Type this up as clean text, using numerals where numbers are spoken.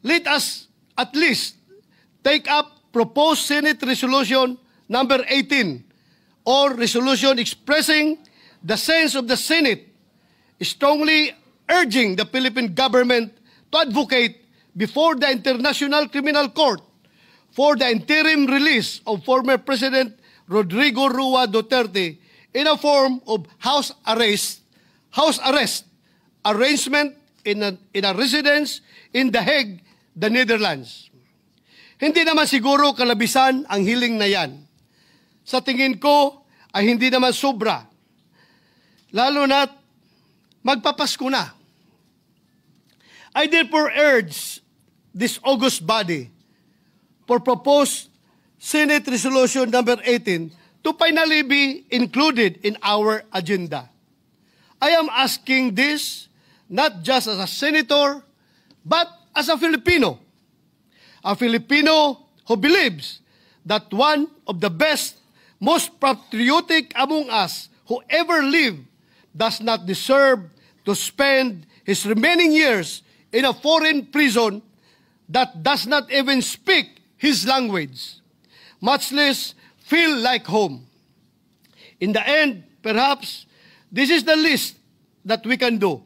let us at least take up proposed Senate Resolution number 18 or resolution expressing the sense of the Senate strongly urging the Philippine government to advocate before the International Criminal Court for the interim release of former President Rodrigo Roa Duterte in a form of house arrest arrangement in a residence in The Hague, the Netherlands. Hindi naman siguro kalabisan ang hiling na yan. Sa tingin ko ay hindi naman sobra. Lalo na't magpapasko na. I therefore urge this august body for proposed Senate Resolution number 18 to finally be included in our agenda. I am asking this not just as a senator, but as a Filipino who believes that one of the best, most patriotic among us who ever lived does not deserve to spend his remaining years in a foreign prison that does not even speak his language, much less feel like home. In the end, perhaps, this is the least that we can do.